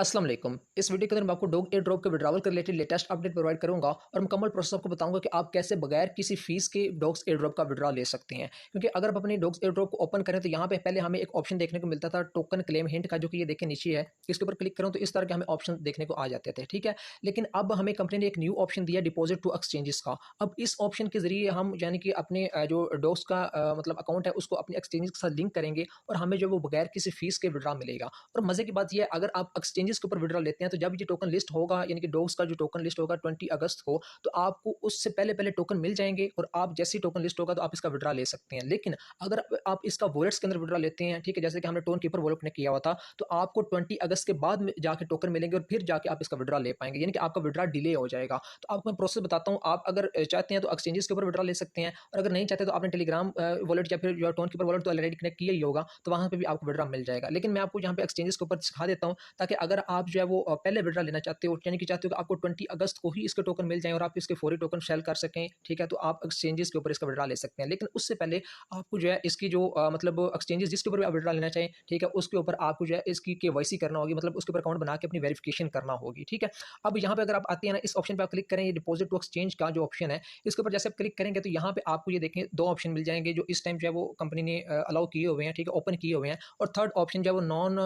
अस्सलाम वालेकुम। इस वीडियो के अंदर मैं आपको डॉग एयर ड्रॉप के विड्रॉवल के रिलेटेड लेटेस्ट अपडेट प्रोवाइड करूंगा और मुकम्मल प्रोसेस आपको बताऊंगा कि आप कैसे बगैर किसी फीस के डॉग्स एयर ड्रॉप का विड्रॉ ले सकते हैं। क्योंकि अगर आप अपनी डॉग्स एयर ड्रॉप को ओपन करें तो यहाँ पे पहले हमें एक ऑप्शन देखने को मिलता था टोकन क्लेम हिंट का, जो कि ये देखें नीचे है। इसके ऊपर क्लिक करूँ तो इस तरह के हमें ऑप्शन देखने को आ जाते थे, ठीक है। लेकिन अब हमें कंपनी ने एक न्यू ऑप्शन दिया डिपॉजिट टू एक्सचेंजेस का। अब इस ऑप्शन के जरिए हम यानी कि अपने जो डॉग्स का मतलब अकाउंट है उसको अपने एक्सचेंजेस के साथ लिंक करेंगे और हमें जो वो बगैर किसी फीस के विड्रॉ मिलेगा। और मजे की बात यह है, अगर आप एक्सचेंजेस के ऊपर विड्रॉ लेते हैं तो जब ये टोकन लिस्ट होगा, यानी कि डॉग्स का जो टोकन लिस्ट होगा 20 अगस्त को, तो आपको उससे पहले पहले टोकन मिल जाएंगे और आप जैसे ही टोकन लिस्ट होगा तो आप इसका विड्रॉ ले सकते हैं। लेकिन अगर आप इसका वॉलेट्स के अंदर विड्रॉ लेते हैं, ठीक है, जैसे कि हमने टोन कीपर वॉलेट ने किया हुआ था, तो आपको 20 अगस्त के बाद में जाके टोकन मिलेंगे और फिर जाके आप इसका विड्रॉ ले पाएंगे, यानी कि आपका विड्रॉ डिले हो जाएगा। तो आपको मैं प्रोसेस बताता हूँ। आप अगर चाहते हैं तो एक्सचेंजेस के ऊपर विड्रॉ ले सकते हैं, और अगर नहीं चाहते तो आपने टेलीग्राम वॉलेट या फिर जो टोन कीपर वॉलेट तो ऑलरेडी कनेक्ट किया ही होगा, तो वहां पे भी आपको विड्रॉ मिल जाएगा। लेकिन मैं आपको यहाँ पे एक्सचेंजेस के ऊपर सिखा देता हूँ, ताकि अगर आप जो है वो पहले विड्रॉ लेना चाहते हो, यानी कि चाहते हो कि आपको 20 अगस्त को ही इसके टोकन मिल जाएं और आप इसके फौरी टोकन सेल कर सकें, ठीक है, तो आप एक्सचेंजेस के ऊपर इसका विड्रॉ ले सकते हैं। लेकिन उससे पहले आपको जो है इसकी जो मतलब एक्सचेंजेस जिसके ऊपर भी आप विड्रॉ लेना चाहें, ठीक है, उसके ऊपर आपको जो है इसकी केवाईसी करना होगी, मतलब उसके ऊपर अकाउंट बना के अपनी वेरिफिकेशन करना होगी, ठीक है। अब यहाँ पे अगर आप आते हैं ना, इस ऑप्शन पे आप क्लिक करें, ये डिपॉजिट टू एक्सचेंज का जो ऑप्शन है, इसके ऊपर जैसे आप क्लिक करेंगे तो यहाँ पे आपको ये देखें दो ऑप्शन मिल जाएंगे जो इस टाइम जो है वो कंपनी ने अलाउ किए हुए हैं, ठीक है, ओपन किए हुए हैं। और थर्ड ऑप्शन जो है वो नॉन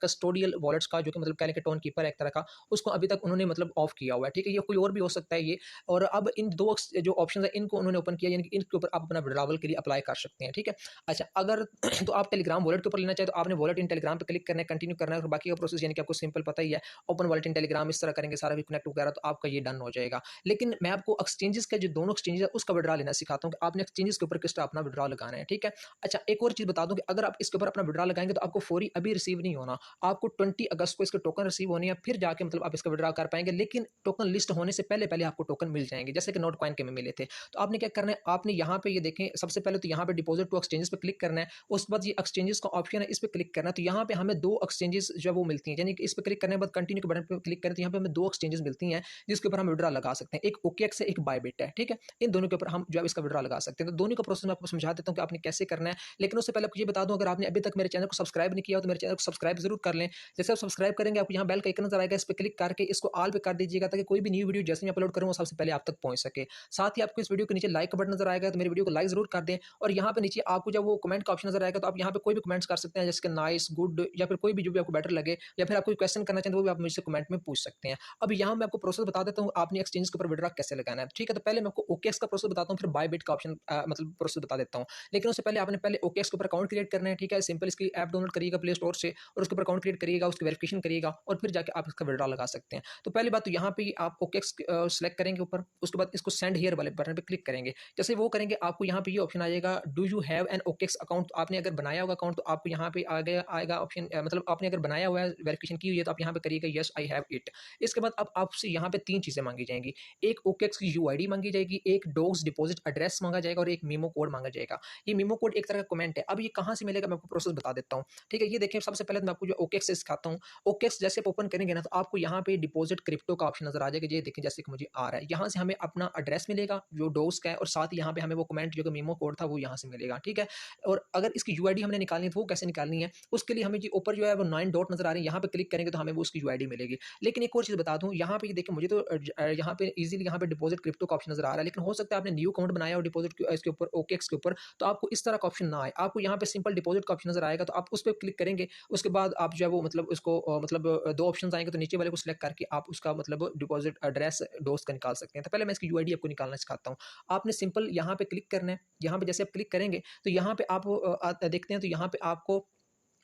कस्टोडियल वॉलेट्स का, जो कि मतलब कह लें कि टोन कीपर है एक तरह का, उसको अभी तक उन्होंने मतलब ऑफ किया हुआ है, ठीक है। ये कोई और भी हो सकता है ये। और अब इन दो जो ऑप्शन है इनको उन्होंने ओपन किया, यानी कि इनके ऊपर आप अपना विड्रॉवल के लिए अप्लाई कर सकते हैं, ठीक है। अच्छा, अगर तो आप टेलीग्राम वॉलेट के ऊपर लेना चाहे तो आपने वॉलेट इन टेलीग्राम पे क्लिक करना है, कंटिन्यू करना है, और बाकी का प्रोसेस यानी कि आपको सिंपल पता ही है। ओपन वॉलेट इन टेलीग्राम इस तरह करेंगे, सारा भी कनेक्ट वगैरह, तो आपका ये डन हो जाएगा। लेकिन मैं आपको एक्सचेंजेस के जो दोनों एक्सचेंजेस है उसका विड्रॉ लेना सिखाता हूँ कि आपने एक्सचेंजेस के ऊपर किस तरह अपना विड्रॉ लगाना है, ठीक है। अच्छा, एक और चीज बता दूं कि अगर आप इसके ऊपर अपना विड्रॉ लगाएंगे तो आपको फौरी अभी रिसीव नहीं होना। आपको 20 अगस्त को इसके टोकन रिसीव होने हैं, फिर जाके मतलब आप इसका विड्रॉ कर पाएंगे। लेकिन टोकन लिस्ट होने से पहले पहले आपको टोकन मिल जाएंगे, जैसे कि नोट कॉइन के में मिले थे। तो आपने क्या करना है, आपने यहाँ पे ये देखें, सबसे पहले तो यहाँ पे डिपॉजिट टू एक्सचेंजेस पे क्लिक करना है। उसके बाद ये एक्सचेंजेस का ऑप्शन है, इस पे क्लिक करना है। तो यहाँ पे हमें दो एक्सचेंजेस जो है वो मिलती हैं, यानी कि इस पे क्लिक करने के बाद कंटिन्यू के बटन पे क्लिक करें तो यहाँ पे हमें दो एक्सचेंजेस मिलती हैं जिसके ऊपर हम विड्रॉ लगा सकते हैं। एक ओकेएक्स है, एक बायबिट है, ठीक है। इन दोनों के ऊपर हम जो है इसका विड्रॉ लगा सकते हैं। तो दोनों का प्रोसेस मैं आपको समझा देता हूँ कि आपने कैसे करना है। लेकिन उससे पहले आपको ये बता दूं, अगर आपने अभी तक मेरे चैनल को सब्सक्राइब नहीं किया हो तो मेरे चैनल को सब्सक्राइब जरूर कर लें। जैसे आप सब्सक्राइब करेंगे, आपको यहाँ बेल का आइकन नजर आएगा, इस पे क्लिक करके इसको ऑल पे कर दीजिएगा, ताकि कोई भी न्यू वीडियो जैसे मैं अपलोड करूँ वो सबसे पहले आप तक पहुंच सके। साथ ही आपको इस वीडियो के नीचे लाइक का बटन नजर आएगा, तो मेरी वीडियो को लाइक जरूर कर दें। और यहाँ पे नीचे आपको जब वो कमेंट का ऑप्शन नजर आएगा तो आप यहाँ पे कोई भी कमेंट्स कर सकते हैं, जैसे कि नाइस, गुड, या फिर कोई भी जो भी आपको बेटर लगे, या फिर आप कोई क्वेश्चन करना चाहते हैं वो भी आप मुझसे कमेंट में पूछ सकते हैं। अब यहाँ मैं आपको प्रोसेस बता देता हूँ आपने एक्सचेंज के ऊपर विड्रॉ कैसे लगाना है, ठीक है। तो पहले मैं आपको ओकेएक्स का प्रोसेस बताता हूँ, फिर बायबिट का ऑप्शन मतलब प्रोसेस बता देता हूँ। लेकिन उससे पहले आपने पहले ओकेएक्स के ऊपर अकाउंट क्रिएट करना है, ठीक है। सिंपल इसकी ऐप डाउनलोड करिएगा प्ले स्टोर से, और उसके ऊपर अकाउंट क्रिएट करिएगा, उसकी वेरिफिकेशन करिएगा, और फिर जाके आप इसका विड्रॉ लगा सकते हैं। तो पहली बात तो यहाँ पे आप ओकेएक्स सेलेक्ट करेंगे ऊपर, उसके बाद इसको सेंड हियर वाले बटन पे क्लिक करेंगे। जैसे वो करेंगे आपको यहाँ पे ये ऑप्शन आ जाएगा, do you have an OKX account. आपने अगर बनाया होगा अकाउंट तो आपको यहाँ पे आगे आएगा ऑप्शन, मतलब आपने अगर बनाया हुआ है, वेरिफिकेशन की हुई है, तो आप यहाँ पे करिएगा यस आई हैव इट। इसके बाद अब आपसे यहाँ पे तीन चीजें मांगी जाएंगी। एक ओकेएक्स की यूआईडी मांगी जाएगी, एक डॉग्स डिपॉजिट एड्रेस मांगा जाएगा, और एक मीमो कोड मांगा जाएगा। ये मीमो कोड एक तरह का कमेंट है। अब ये कहाँ से मिलेगा मैं आपको प्रोसेस बता देता हूँ, ठीक है। ये देखिए, सबसे पहले तो मैं आपको जो ओकेएक्स से सिखाता हूँ। ओकेएक्स जैसे आप ओपन करेंगे ना, तो आपको यहाँ पे डिपॉजिट क्रिप्टो का ऑप्शन नजर आ जाएगा। ये देखिए, जैसे कि मुझे आ रहा है, यहाँ से हमें अपना एड्रेस मिलेगा जो डॉग्स का है, और साथ ही यहाँ पे हमें वो कमेंट जो मीमो कोड था वो यहाँ से मिलेगा, ठीक है। और अगर इसकी यूआईडी हमने निकालनी है तो वो कैसे निकालनी है, उसके लिए हमें जो ऊपर जो है वो 9 डॉट नजर आ रहे हैं, यहाँ पे क्लिक करेंगे तो हमें वो उसकी यूआईडी मिलेगी। लेकिन एक और चीज बता दूं, यहाँ पे ये देखिए, मुझे तो यहाँ पे इजीली यहाँ पे डिपॉजिट क्रिप्टो का ऑप्शन नजर आ रहा है, लेकिन हो सकता है आपने न्यू अकाउंट बनाया हो डिपॉजिट इसके ऊपर, ओकेएक्स के ऊपर, तो आपको इस तरह का ऑप्शन ना आए। आपको यहाँ पे सिंपल डिपॉजिट का ऑप्शन नजर आएगा, तो आप उस पर क्लिक करेंगे। उसके बाद आप जो है वो मतलब उसको मतलब दो ऑप्शन आएंगे, तो नीचे वाले को सिलेक्ट करके आप उसका मतलब डिपॉजिट एड्रेस डोज का निकाल सकते हैं। तो पहले मैं इसकी यूआईडी आपको निकालना सिखाता हूँ। आपने सिंपल यहाँ पे क्लिक करना है। यहाँ पे जैसे आप क्लिक करेंगे तो यहाँ पे आप देखते हैं, तो यहाँ पे आपको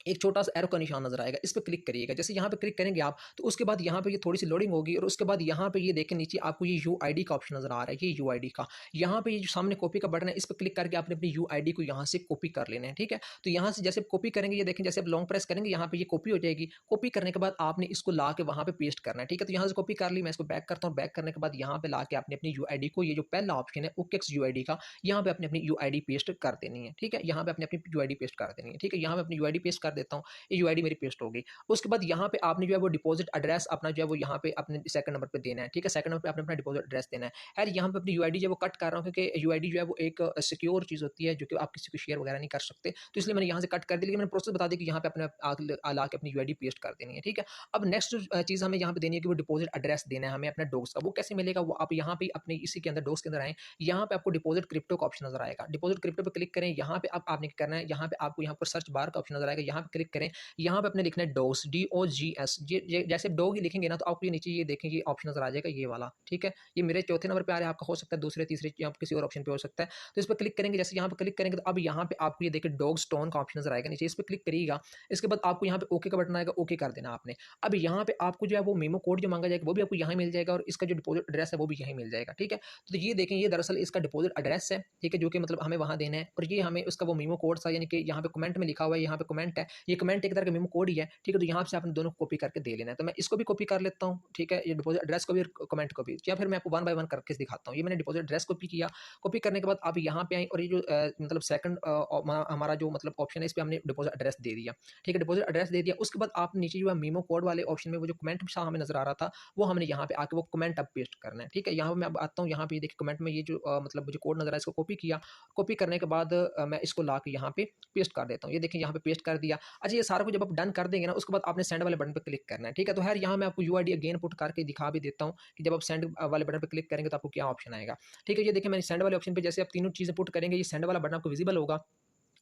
एक छोटा सा एरो का निशान नजर आएगा, इस पे क्लिक करिएगा। जैसे यहाँ पे क्लिक करेंगे आप, तो उसके बाद यहाँ पे ये थोड़ी सी लोडिंग होगी, और उसके बाद यहाँ पे ये देखें नीचे आपको ये यूआईडी का ऑप्शन नजर आ रहा है, ये यूआईडी का। यहाँ पे ये जो सामने कॉपी का बटन है, इस पे क्लिक करके आपने अपनी यूआईडी को यहाँ से कॉपी कर लेना है, ठीक है। तो यहाँ से जैसे कॉपी करेंगे, ये देखें, जैसे आप लॉन्ग प्रेस करेंगे यहाँ पे ये कॉपी हो जाएगी। कॉपी करने के बाद आपने इसको ला के वहाँ पे पेस्ट करना है, ठीक है। तो यहाँ से कॉपी कर ली, मैं इसको बैक करता हूँ। बैक करने के बाद यहाँ पे ला के आपने अपनी यूआईडी को, ये जो पहला ऑप्शन है ओकेएक्स यूआईडी का, यहाँ पे अपनी यूआईडी पेस्ट कर देनी है, ठीक है। यहाँ पे अपनी यूआईडी पेस्ट कर देनी है, ठीक है। यहाँ पे अपनी यूआईडी पेस्ट कर देता हूँ, ये यूआईडी मेरी पेस्ट हो गई। उसके बाद यहाँ पे आपने जो है वो डिपॉजिट एड्रेस अपना जो है वो यहाँ पे अपने सेकंड नंबर पे देना है, ठीक है? सेकंड नंबर पे आपने अपना डिपॉजिट एड्रेस देना है। खैर यहाँ पे अपनी यूआईडी जो है वो कट कर रहा हूँ, क्योंकि यूआईडी जो है वो एक सिक्योर चीज़ होती है जो कि आप किसी को शेयर वगैरह नहीं कर सकते। तो इसलिए मैंने यहाँ से कट कर दी, लेकिन मैंने प्रोसेस बता दी कि यहाँ पे अपने ला के अपनी यूआईडी पेस्ट कर देनी है, ठीक है? अब नेक्स्ट चीज़ हमें यहाँ पे देनी है कि वो डिपॉजिट एड्रेस देना है हमें अपने डॉग्स का। वो कैसे मिलेगा? वो आप यहाँ पे अपने इसी के अंदर डॉग्स के अंदर आएँ, यहाँ पे आपको डिपॉजिट क्रिप्टो का ऑप्शन नज़र आएगा। डिपॉजिट क्रिप्टो पे क्लिक करें, यहाँ पे अब आपने क्या करना है, यहाँ पे आपको यहाँ पर सर्च बार का ऑप्शन नज़र आएगा, यहाँ पे क्लिक करें। यहाँ पे आपने लिखना है डॉग्स, डॉग्स, ये जैसे डॉग ही लिखेंगे ना, तो आपको ये नीचे ये देखें ये ऑप्शन नज़र आ जाएगा, ये वाला, ठीक है? ये मेरे चौथे नंबर पे आ रहा है, आपका हो सकता है दूसरे, तीसरे या किसी और ऑप्शन पे हो सकता है। तो इस पे क्लिक करेंगे, जैसे यहाँ पे क्लिक करेंगे तो अब यहाँ पे आपको ये देखिए डॉग स्टोन का ऑप्शन नज़र आएगा नीचे, इस पे क्लिक करिएगा। इसके बाद आपको यहाँ पे ओके का बटन आएगा, ओके कर देना आपने। अब यहाँ पे आपको जो है वो मेमो कोड जो माँगा जाएगा वो भी आपको यहाँ मिल जाएगा, और इसका जो डिपॉजिट एड्रेस है वो भी यहीं मिल जाएगा, ठीक है? तो ये देखें, ये दरअसल इसका डिपॉजिट एड्रेस है, ठीक है? जो कि मतलब हमें वहाँ देना है, और ये हमें उसका वो मेमो कोड था, यानी कि यहाँ पे कमेंट में लिखा हुआ है, यहाँ पे कमेंट है, ये कमेंट एक तरह का मेमो कोड ही है, ठीक है? तो यहाँ से आपने दोनों को कॉपी करके दे लेना है। तो मैं इसको भी कॉपी कर लेता हूँ, ठीक है? ये डिपॉजिट एड्रेस को भी और कमेंट को भी, या फिर मैं आपको वन बाय वन करके दिखाता हूँ। ये मैंने डिपॉजिट एड्रेस कॉपी किया, कॉपी करने के बाद आप यहाँ पे आएँ, और ये जो मतलब सेकंड हमारा जो मतलब ऑप्शन है, इस पे हमने डिपॉजिट एड्रेस दे दिया, ठीक है? डिपॉजिट एड्रेस दे दिया, उसके बाद आप नीचे जो है मेमो कोड वाले ऑप्शन में वो जो कमेंट सा हमें नज़र आ रहा था, वो हमने यहाँ पे आके वो कमेंट अब पेस्ट करना है, ठीक है? यहाँ पे मैं अब आता हूँ, यहाँ पे देखिए कमेंट में ये जो मतलब जो कोड नज़र आ रहा है, इसको कॉपी किया, कॉपी करने के बाद मैं इसको ला के यहाँ पे पेस्ट कर देता हूँ। ये देखिए यहाँ पे पेस्ट कर दिया। अच्छा, ये सारा कुछ जब आप डन कर देंगे ना, उसके बाद आपने सेंड वाले बटन पे क्लिक करना है, ठीक है? तो खैर यहाँ मैं आपको यूआईडी अगेन पुट करके दिखा भी देता हूँ कि जब आप सेंड वाले बटन पे क्लिक करेंगे तो आपको क्या ऑप्शन आएगा, ठीक है? ये देखिए मैंने सेंड वाले ऑप्शन पे जैसे आप तीनों चीज़ें पुट करेंगे, ये सेंड वाला बटन आपको विजिबल होगा।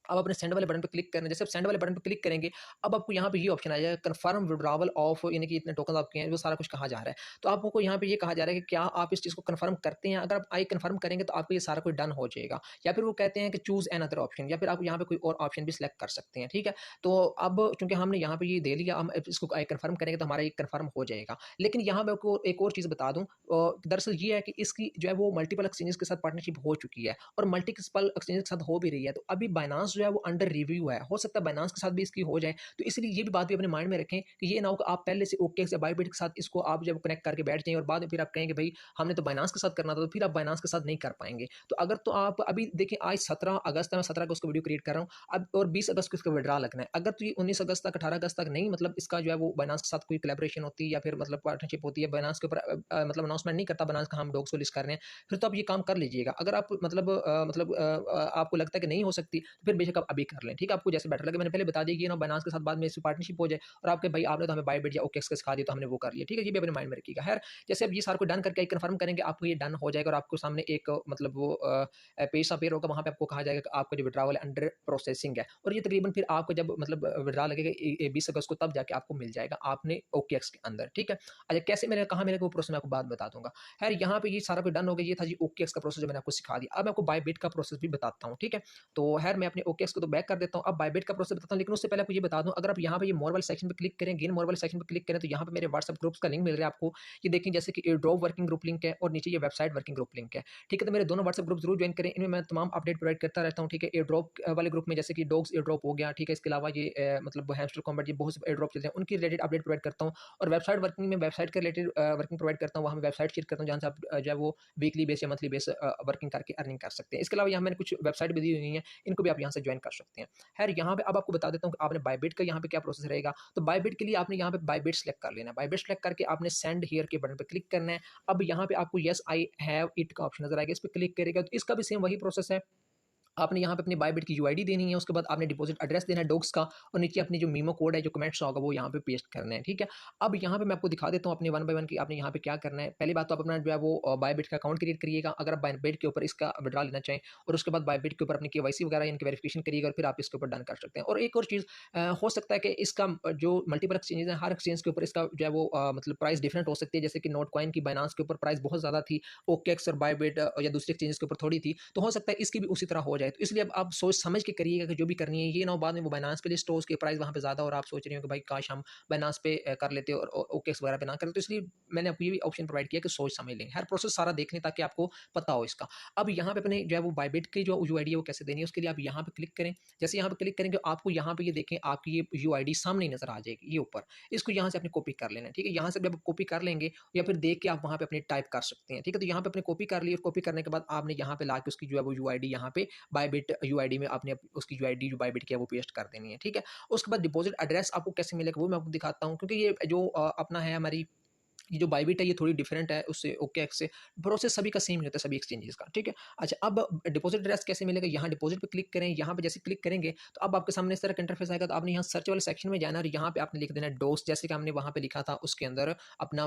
अब अपने सेंड वाले बटन पे क्लिक करना है, जैसे आप सेंड वाले बटन पे क्लिक करेंगे, अब आपको यहाँ पे ये ऑप्शन आ जाएगा, कन्फर्म विड्रॉवल ऑफ, यानी कि इतने टोकन आपके हैं, वो सारा कुछ कहा जा रहा है। तो आपको यहाँ पे ये कहा जा रहा है कि क्या आप इस चीज़ को कन्फर्म करते हैं? अगर आप आई कन्फर्म करेंगे तो आपको ये सारा कुछ डन हो जाएगा, या फिर वो कहते हैं कि चूज़ एनदर ऑप्शन, या फिर आप यहाँ पे कोई और ऑप्शन भी सिलेक्ट कर सकते हैं, ठीक है? तो अब चूँकि हमने यहाँ पे ये दे लिया, हम अब इसको आई कन्फर्म करेंगे तो हमारा ये कन्फर्म हो जाएगा। लेकिन यहाँ मैं आपको एक और चीज़ बता दूँ, दरअसल ये है कि इसकी जो है वो मल्टीपल एक्सचेंजेस के साथ पार्टनरशिप हो चुकी है, और मल्टीपल एक्सचेंजेस के साथ हो भी रही है। तो अभी बाइनेंस जो है वो अंडर रिव्यू है, हो सकता है बाइनेंस के साथ भी इसकी हो जाए। तो इसलिए ये भी बात भी अपने माइंड में रखें कि ये ना हो कि आप पहले से ओकेएक्स या बायबिट के साथ इसको आप जब कनेक्ट करके बैठ जाएँ, और बाद में फिर आप कहेंगे भाई हमने तो बाइनेंस के साथ करना था, तो फिर आप बाइनेंस के साथ नहीं कर पाएँगे। तो अगर तो आप अभी देखिए, आज 17 अगस्त है, मैं 17 अगस्त को वीडियो क्रिएट कर रहा हूँ, अब और 20 अगस्त को इसका विड्रॉ लगना है। अगर तो ये 19 अगस्त तक, 18 अगस्त तक नहीं, मतलब इसका जो है वो बाइनेंस के साथ कोई कोलैबोरेशन होती है, या फिर मतलब पार्टनरशिप होती है, बाइनेंस के ऊपर मतलब अनाउंसमेंट नहीं करता बाइनेंस का हम डॉग्स को लिस्ट कर रहे हैं, फिर तो आप ये काम कर लीजिएगा। अगर आप मतलब आपको लगता है कि नहीं हो सकती, तो फिर बेशक आप अभी कर लें, ठीक है? आपको जैसे बेटर लगे। मैंने पहले बता दिया कि ना बाइनेंस के साथ बाद में इसकी पार्टनरशिप हो जाए, और आपके भाई आपने तो हमें बायबिट या ओकेएक्स का सिखा दिया, तो हमने वो कर लिया, ठीक है? ये भी अपने माइंड में रखिएगा। खैर, जैसे अब ये सारा कुछ डन करके कन्फर्म करेंगे, आपको ये डन हो जाएगा, और आपको सामने एक मतलब वो पेज अपीयर होगा, वहाँ पे आपको कहा जाएगा कि आपका जो विड्रॉवल अंडर प्रोसेसिंग है, और ये तकरीबन फिर आपको जब मतलब विड्रॉ लगेगा 20 अगस्त को, तब जाके आपको मिल जाएगा आपने ओकेएक्स के अंदर, ठीक है? अच्छा, कैसे मिलेगा, कहाँ मिलेगा, वो प्रोसेस मैं आपको बाद में बता दूँगा। खैर, यहाँ पे ये सारा कुछ डन हो गया, ये था जी ओकेएक्स का प्रोसेस जो मैंने आपको सिखा दिया। अब मैं आपको बायबिट का प्रोसेस भी बताता हूँ, ठीक है? तो खैर, मैं अपने ओकेएक्स को तो बैक कर देता हूँ, अब बायबिट का प्रोसेस बताता हूँ, लेकिन उससे पहले आपको ये बता दूँ, अगर आप यहाँ पे ये मोर वाले सेक्शन पे क्लिक करें, गेन मोर वाले सेक्शन पे क्लिक करें, तो यहाँ पे मेरे व्हाट्सएप ग्रुप्स का लिंक मिल रहा है आपको। ये देखें, जैसे कि एयरड्रॉप वर्किंग ग्रुप लिंक है, और नीचे ये वेबसाइट वर्किंग ग्रुप लिंक है, ठीक है? तो मेरे दोनों व्हाट्सएप ग्रुप जरूर ज्वाइन करें, इनमें मैं तमाम अपडेट प्रोवाइड करता रहता हूँ, ठीक है? एयरड्रॉप वाले ग्रुप में जैसे कि डॉग्स एयरड्रॉप हो गया, ठीक है? इसके अलावा ये मतलब हैमस्टर कॉम्बैट, ये बहुत से एयरड्रॉप चलते हैं, उनकी रिलेटेड अपडेट प्रोवाइड करता हूँ। और वेबसाइट वर्किंग में वेबसाइट के रिलेटेड वर्किंग प्रोवाइड करता हूँ, वहाँ मैं वेबसाइट शेयर करता हूँ, जहाँ से आप जो है वो वीकली बेस या मंथली बेस वर्किंग करके अर्निंग कर सकते हैं। इसके अलावा यहाँ मैंने कुछ वेबसाइट भी दी हुई हैं, इनको भी आप यहाँ से ज्वाइन कर सकते हैं। खैर, यहाँ पे अब आपको बता देता हूँ कि आपने बायबिट का यहाँ पे क्या प्रोसेस रहेगा। तो बायबिट के लिए आपने यहाँ पे बायबिट सेलेक्ट कर लेना है। बायबिट सेलेक्ट करके आपने सेंड हियर के बटन पे क्लिक करना है। अब यहाँ पे आपको येस आई हैव इट का ऑप्शन नजर आएगा, इस पे क्लिक करेगा, तो इसका भी सेम वही प्रोसेस है। आपने यहाँ पे अपनी बायबिट की यूआईडी देनी है, उसके बाद आपने डिपॉजिट एड्रेस देना है डॉग्स का, और नीचे अपनी जो मीमो कोड है, जो कमेंट्स होगा, वो यहाँ पे पेस्ट करना है, ठीक है? अब यहाँ पे मैं आपको दिखा देता हूँ अपने वन बाय वन की आपने यहाँ पे क्या करना है। पहली बात तो आप अपना जो है वो बायबिट का अकाउंट क्रिएट करिएगा, अगर आप बायबिट के ऊपर इसका विड्रॉ लेना चाहें, और उसके बाद बायबिट के ऊपर अपनी केवाईसी वगैरह इनकी वेरिफिकेशन करिएगा, और फिर आप इसके ऊपर डन कर सकते हैं। और एक और चीज़, हो सकता है कि इसका जो मल्टीपल एक्सचेंजेस हैं, हर एक्सचेंज के ऊपर इसका जो है वो मतलब प्राइस डिफरेंट हो सकती है, जैसे कि नोट कॉइन की बाइनेंस के ऊपर प्राइस बहुत ज़्यादा थी, ओकेएक्स और बायबिट या दूसरे एक्सचेंजेस के ऊपर थोड़ी थी, तो हो सकता है इसकी भी उसी तरह हो जाए। तो इसलिए अब आप सोच समझ के करिएगा कि जो भी करनी है, ये ना हो बाद में वो बाइनेंस पे लिस्ट हो, उसके प्राइस वहाँ पे ज़्यादा, और आप सोच रहे हो कि भाई काश हम बाइनेंस पे कर लेते और ओकेएक्स वगैरह पे ना करें। तो इसलिए मैंने आपको ये भी ऑप्शन प्रोवाइड किया कि सोच समझ लें, हर प्रोसेस सारा देख लें, ताकि आपको पता हो इसका। अब यहाँ पे अपने जो है वो बायबिट की जो यूआईडी है वो कैसे देनी है, उसके लिए आप यहाँ पे क्लिक करें। जैसे यहाँ पे क्लिक करेंगे, आपको यहाँ पे ये देखें, आपकी ये यूआईडी सामने ही नजर आ जाएगी, ये ऊपर। इसको यहाँ से अपनी कॉपी कर लेना है, ठीक है? यहाँ से जब आप कॉपी कर लेंगे, या फिर देख के आप वहाँ पे अपनी टाइप कर सकते हैं, ठीक है? तो यहाँ पे अपने कॉपी कर ली, और कॉपी करने के बाद आपने यहाँ पे ला के उसकी जो है वो यूआईडी यहाँ पे बायबिट यूआईडी में आपने उसकी यूआईडी जो बायबिट की है वो पेस्ट कर देनी है, ठीक है। उसके बाद डिपॉज़िट एड्रेस आपको कैसे मिलेगा वो मैं आपको दिखाता हूँ, क्योंकि ये जो अपना है हमारी ये जो बायबिट है ये थोड़ी डिफरेंट है उससे ओकेएक्स से। प्रोसेस सभी का सेम ही होता है सभी एक्सचेंजेस का, ठीक है। अच्छा, अब डिपॉजिट एड्रेस कैसे मिलेगा? यहाँ डिपॉजिट पे क्लिक करें, यहाँ पे जैसे क्लिक करेंगे तो अब आपके सामने इस तरह का इंटरफेस आएगा। तो आपने यहाँ सर्च वाले सेक्शन में जाना है और यहाँ पे आपने लिख देना है डॉक्स, जैसे कि हमने वहाँ पे लिखा था उसके अंदर अपना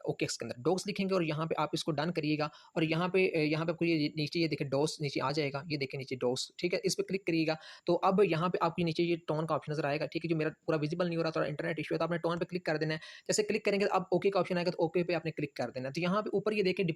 ओकेएक्स के अंदर डॉक्स लिखेंगे और यहाँ पे आप इसको डन करिएगा। और यहाँ पे आपको ये नीचे ये देखिए डॉस नीचे आ जाएगा, ये देखिए नीचे डॉस, ठीक है। इस पे क्लिक करिएगा तो अब यहाँ पे आपको नीचे ये टोन का ऑप्शन नज़र आएगा, ठीक है। जो मेरा पूरा विजिबल नहीं हो रहा, थोड़ा इंटरनेट इशू है, तो आपने टोन पे क्लिक कर देना है। जैसे क्लिक करेंगे तो अब ओके का ऑप्शन आएगा, तो ओके पे आपने क्लिक कर देना है। तो यहाँ पे ऊपर ये देखिए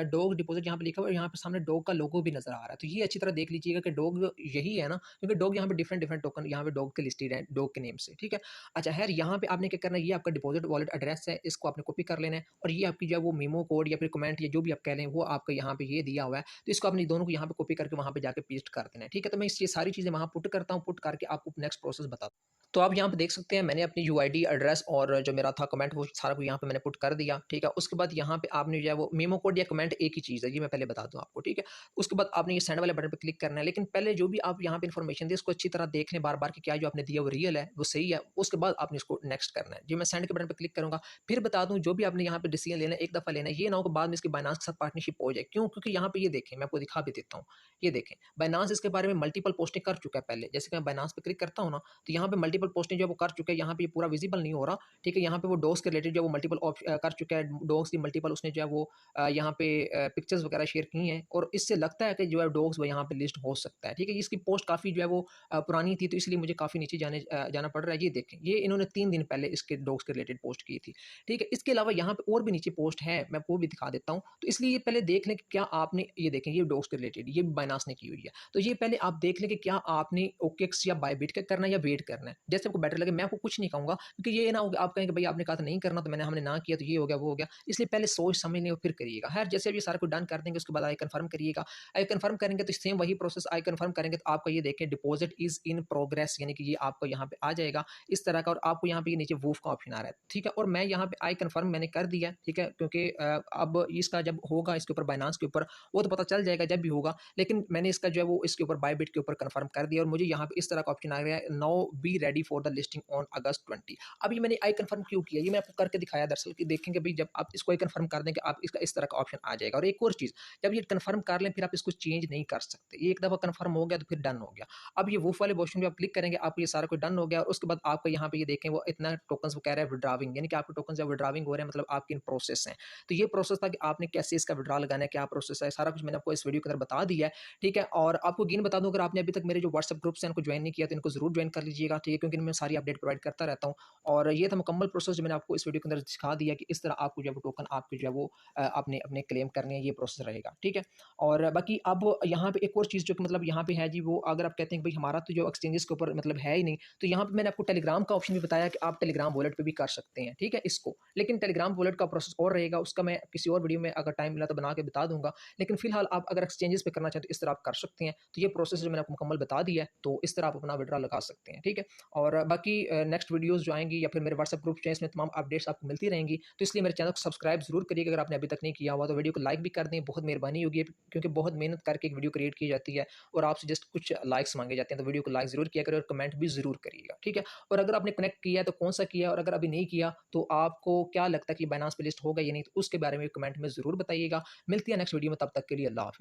डॉग डिपॉज़िट यहाँ पे लिखा हुआ है और यहाँ पे सामने डॉग का लोगो भी नज़र आ रहा है। तो ये अच्छी तरह देख लीजिएगा कि डॉग यही है ना, क्योंकि डॉग यहाँ पे डिफरेंट टोकन यहाँ पे डॉग के लिस्टेड है, डॉग के नेम से, ठीक है। अच्छा ख़ैर, यहाँ पे आपने क्या करना है, ये आपका डिपॉज़िट वॉलेट एड्रेस है, इसको आपने कॉपी कर लेना है और ये आपकी जो है वो मेमो कोड या फिर कमेंट या जो भी आप कह लें वो आपका यहाँ पे ये दिया हुआ है। तो इसको आपने दोनों को यहाँ पे कॉपी करके वहाँ पे जाके पेस्ट कर देना है, ठीक है। तो मैं ये सारी चीज़ें वहाँ पुट करता हूँ, पुट करके आपको नेक्स्ट प्रोसेस बताता हूँ। तो आप यहाँ पे देख सकते हैं मैंने अपनी यूआईडी एड्रेस और जो मेरा था कमेंट वो सारा कुछ यहाँ पे मैंने पुट कर दिया, ठीक है। उसके बाद यहाँ पे आपने जो है वो मेमो कोड या कमेंट एक ही चीज़ है, ये मैं पहले बता दूँ आपको, ठीक है। उसके बाद आपने ये सेंड वाले बटन पे क्लिक करना है, लेकिन पहले जो भी आप यहाँ पे इन्फॉर्मेशन दी उसको अच्छी तरह देख लें बार-बार कि क्या जो आपने दिया वो रियल है, वो सही है। उसके बाद आपने इसको नेक्स्ट करना है। जी, मैं सेंड के बटन पे क्लिक करूँगा। फिर बता दूँ जो भी आपने यहाँ पे डिसीजन लेना है एक दफ़ा लेना है, ये ना हो कि बाद में इसकी बायनांस के साथ पार्टनरशिप हो जाए। क्यों? क्योंकि यहाँ पे ये देखें, मैं आपको दिखा भी देता हूँ। ये देखें, बायनांस इसके बारे में मल्टीपल पोस्टें कर चुका है पहले। जैसे कि मैं बायनांस पे क्लिक करता हूँ ना, तो यहाँ पे मल्टीपल पोस्टें जो है वो कर चुका है। यहाँ पे ये पूरा विजिबल नहीं हो रहा, ठीक है। यहाँ पे वो डॉग्स के रिलेटेड जो वो मल्टीपल कर चुका है। डॉग्स की मल्टीपल उसने जो है वो यहाँ पे पिक्चर्स वगैरह शेयर की हैं और इससे लगता है कि जो है डॉग्स वो यहाँ पे लिस्ट हो सकता है, ठीक है। इसकी पोस्ट काफ़ी जो है वो पुरानी थी, तो इसलिए मुझे काफ़ी नीचे जाना पड़ रहा है। ये देखें, ये इन्होंने 3 दिन पहले इसके डॉग्स के रिलेटेड पोस्ट की थी, ठीक है। इसके अलावा यहाँ पे और भी नीचे पोस्ट है, मैं वो भी दिखा देता हूँ। तो इसलिए ये पहले देख लें कि क्या आपने ये देखें ये डॉग्स के रिलेटेड ये बायनांस ने की हुई है। तो ये पहले आप देख लें कि क्या आपने ओकेएक्स या बायबिट का करना है या वेट करना है। जैसे आपको बेटर लगे, मैं आपको कुछ नहीं कहूँगा क्योंकि ये ना हो कि आप कहें कि भई आपने कहा था नहीं करना, तो हमने ना किया तो ये हो गया, वो हो गया। इसलिए पहले सोच समझ लें और फिर करिएगा। ख़ैर, जैसे अभी सारा कुछ डन कर देंगे उसके बाद आई कन्फर्म करिएगा। आई कन्फर्म करेंगे तो सेम वही प्रोसेस, आई कन्फर्म करेंगे तो आपका ये देखें डिपॉज़िट इज़ इन प्रोग्रेस, यानी कि ये आपको यहाँ पे आ जाएगा इस तरह का और आपको यहाँ पे ये नीचे वूफ का ऑप्शन आ रहा है, ठीक है। और मैं यहाँ पे आई कन्फर्म मैंने कर दिया, ठीक है, क्योंकि अब इसका जब होगा इसके ऊपर बायनांस के ऊपर वो तो पता चल जाएगा जब भी होगा। लेकिन मैंने इसका जो है वो इसके ऊपर बायबिट के ऊपर कन्फर्म कर दिया और मुझे यहाँ पे इस तरह का ऑप्शन आ गया है, now be ready for the listing on August 20। अब ये मैंने आई कन्फर्म क्यों किया, ये मैं आपको करके दिखाया दरअसल कि देखेंगे भाई जब आप इसको आई कन्फर्म कर देंगे आप इसका इस तरह का ऑप्शन आ जाएगा। और एक और चीज़, जब ये कन्फर्म कर लें फिर आप इसको चेंज नहीं कर सकते। ये एक दफ़ा कन्फर्म हो गया तो फिर डन हो गया। अब ये वूफ वाले ऑप्शन पे आप क्लिक करेंगे, आपको ये सारा कुछ डन हो गया और उसके बाद आपको यहाँ पे ये देखें वो इतना टोकन्स वो कह रहा है विथड्रॉविंग, यानी कि आपके टोकन्स जब विथड्रॉविंग हो रहे हैं मतलब आपके इन प्रोसेस हैं। तो ये प्रोसेस था कि आपने कैसे इसका विथड्रॉ लगाना है, क्या प्रोसेस है, सारा कुछ मैंने आपको इस वीडियो के अंदर बता दिया है, ठीक है। और आपको अगेन बता दूँ, अगर आपने अभी तक मेरे जो व्हाट्सएप ग्रुप्स हैं इनको ज्वाइन नहीं किया तो इनको ज़रूर ज्वाइन कर लीजिएगा, ठीक है, क्योंकि इनमें सारी अपडेट प्रोवाइड करता रहता हूँ। और ये था मुकम्मल प्रोसेस जो मैंने आपको इस वीडियो के अंदर सिखा दिया कि इस तरह आपको जो है वो टोकन आपके जो है वो आपने अपने क्लेम करने हैं, ये प्रोसेस रहेगा, ठीक है। और बाकी अब यहाँ पे एक और चीज़ जो कि मतलब यहाँ पे है जी, वो अगर आप कहते हैं कि भाई हमारा तो जो एक्सचेंजेस के ऊपर मतलब है ही नहीं, तो यहाँ पे मैंने आपको टेलीग्राम का ऑप्शन भी बताया कि आप टेलीग्राम वॉलेट पे भी कर सकते हैं, ठीक है, इसको। लेकिन टेलीग्राम वॉलेट का प्रोसेस और रहेगा, उसका मैं किसी और वीडियो में अगर टाइम मिला तो बना के बता दूँगा। लेकिन फिलहाल आप अगर एक्सचेंजेस पे करना चाहते हो इस तरह आप कर सकते हैं। तो ये प्रोसेस जो मैंने आपको मुकम्मल बता दिया है, तो इस तरह आप अपना विड्रॉ लगा सकते हैं, ठीक है। और बाकी नेक्स्ट वीडियोज़ जो आएँगी या फिर मेरे व्हाट्सएप ग्रुप हैं इसमें तमाम अपडेट्स आपको मिलती रहेंगी। तो इसलिए मेरे चैनल को सब्सक्राइब ज़रूर करिएगा अगर आपने अभी तक नहीं किया हुआ, तो वीडियो को लाइक भी कर दें, बहुत मेहरबानी होगी क्योंकि बहुत मेहनत करके एक वीडियो क्रिएट की जाती है और आपसे जस्ट कुछ लाइक्स माँगे जाते हैं। तो वीडियो को लाइक ज़रूर किया करें और कमेंट भी ज़रूर करिएगा, ठीक है। और अगर आपने कनेक्ट किया है तो कौन-सा किया है और अगर अभी नहीं किया तो आपको क्या लगता है कि बायनांस पे लिस्ट होगा या नहीं, तो उसके बारे में कमेंट में ज़रूर बताइएगा। मिलती है नेक्स्ट वीडियो में, तब तक के लिए अल्लाह हाफ़िज़।